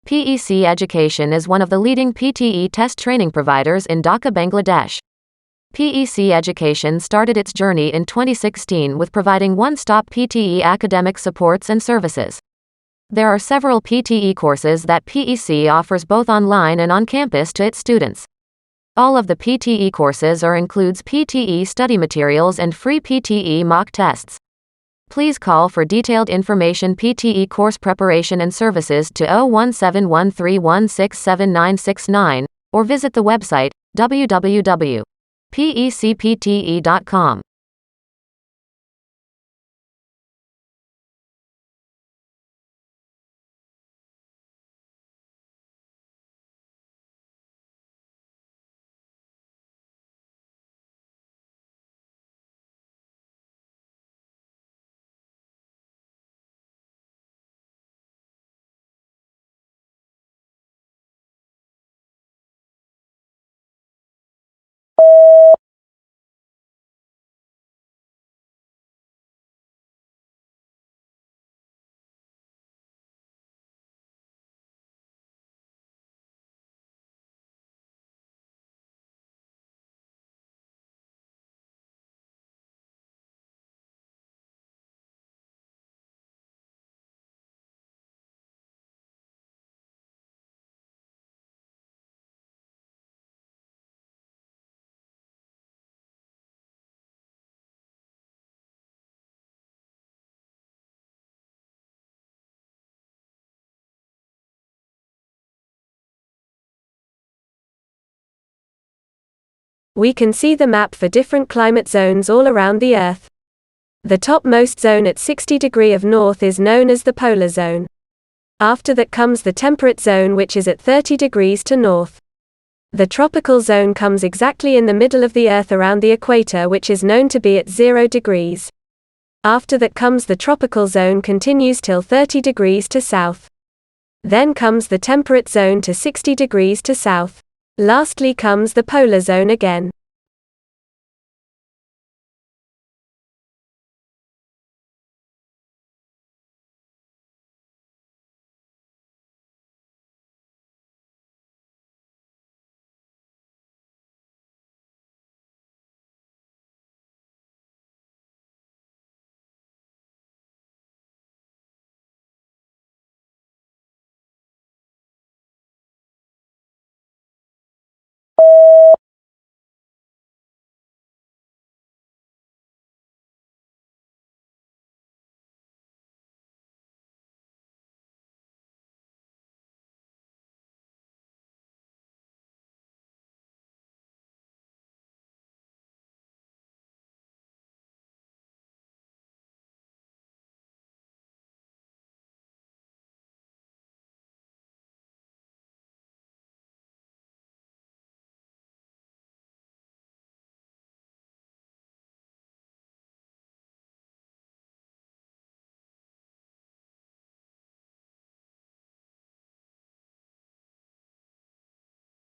PEC Education is one of the leading PTE test training providers in Dhaka, Bangladesh. PEC Education started its journey in 2016 with providing one-stop PTE academic supports and services. There are several PTE courses that PEC offers both online and on campus to its students. All of the PTE courses includes PTE study materials and free PTE mock tests. Please call for detailed information PTE course preparation and services to 01713167969 or visit the website www.pecpte.com. We can see the map for different climate zones all around the Earth. The topmost zone at 60 degrees of north is known as the polar zone. After that comes the temperate zone, which is at 30 degrees to north. The tropical zone comes exactly in the middle of the Earth around the equator, which is known to be at 0 degrees. After that comes the tropical zone, continues till 30 degrees to south. Then comes the temperate zone to 60 degrees to south. Lastly comes the polar zone again.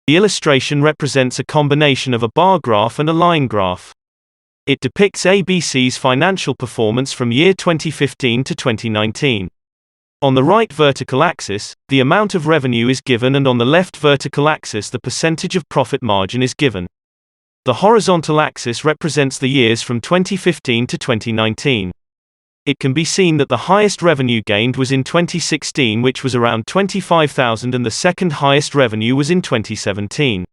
The illustration represents a combination of a bar graph and a line graph. It depicts ABC's financial performance from year 2015 to 2019. On the right vertical axis, the amount of revenue is given, and on the left vertical axis the percentage of profit margin is given. The horizontal axis represents the years from 2015 to 2019. It can be seen that the highest revenue gained was in 2016, which was around 25,000, and the second highest revenue was in 2017.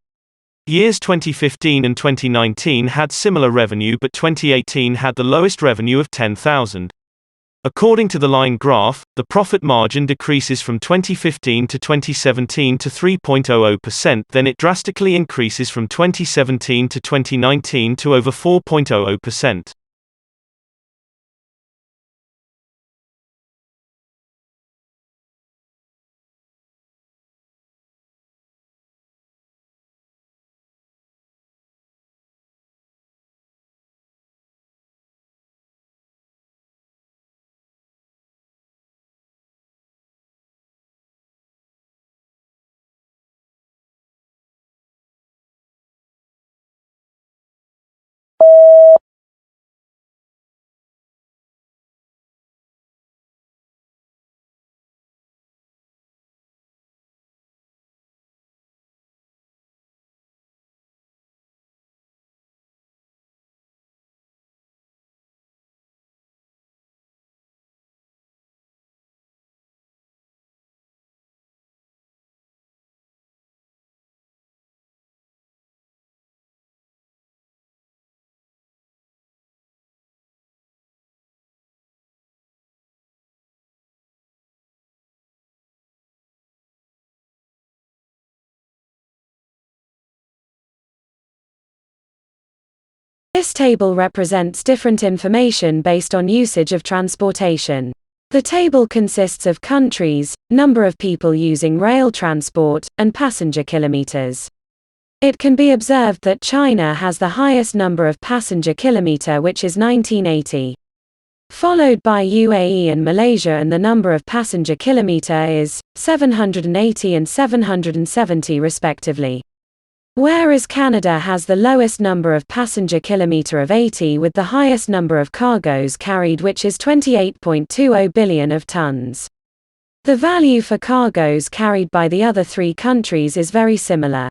Years 2015 and 2019 had similar revenue, but 2018 had the lowest revenue of 10,000. According to the line graph, the profit margin decreases from 2015 to 2017 to 3.00%, then it drastically increases from 2017 to 2019 to over 4.00%. This table represents different information based on usage of transportation. The table consists of countries, number of people using rail transport, and passenger kilometers. It can be observed that China has the highest number of passenger kilometer, which is 1980. Followed by UAE and Malaysia, and the number of passenger kilometer is 780 and 770 respectively. Whereas Canada has the lowest number of passenger kilometer of 80 with the highest number of cargoes carried, which is 28.20 billion of tons. The value for cargoes carried by the other three countries is very similar.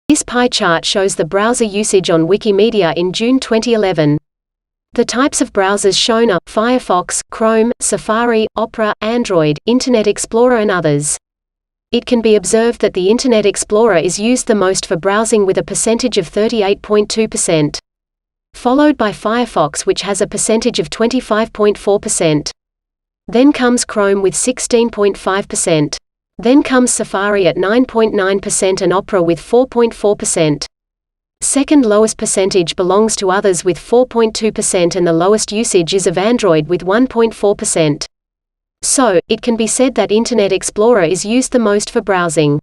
This pie chart shows the browser usage on Wikimedia in June 2011. The types of browsers shown are Firefox, Chrome, Safari, Opera, Android, Internet Explorer and others. It can be observed that the Internet Explorer is used the most for browsing with a percentage of 38.2%. Followed by Firefox, which has a percentage of 25.4%. Then comes Chrome with 16.5%. Then comes Safari at 9.9% and Opera with 4.4%. Second lowest percentage belongs to others with 4.2%, and the lowest usage is of Android with 1.4%. So, it can be said that Internet Explorer is used the most for browsing.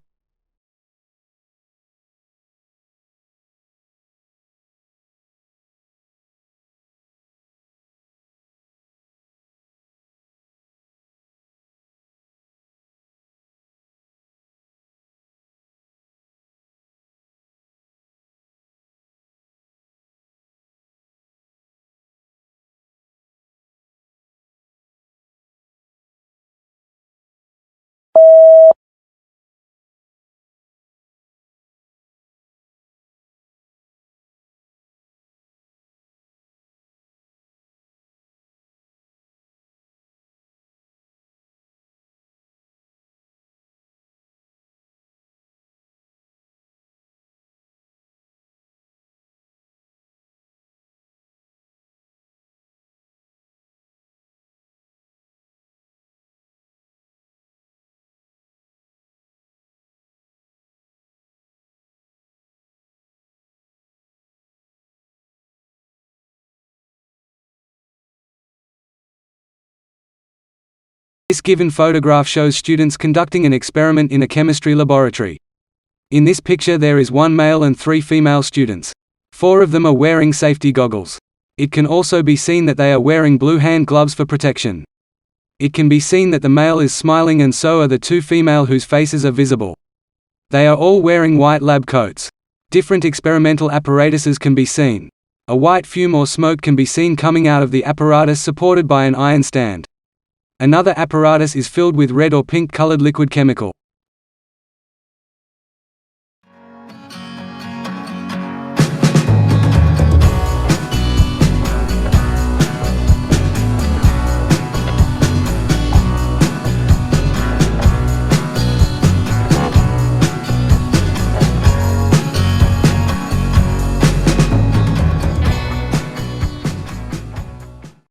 This given photograph shows students conducting an experiment in a chemistry laboratory. In this picture there is one male and 3 female students. 4 of them are wearing safety goggles. It can also be seen that they are wearing blue hand gloves for protection. It can be seen that the male is smiling and so are the 2 female whose faces are visible. They are all wearing white lab coats. Different experimental apparatuses can be seen. A white fume or smoke can be seen coming out of the apparatus supported by an iron stand. Another apparatus is filled with red or pink colored liquid chemical.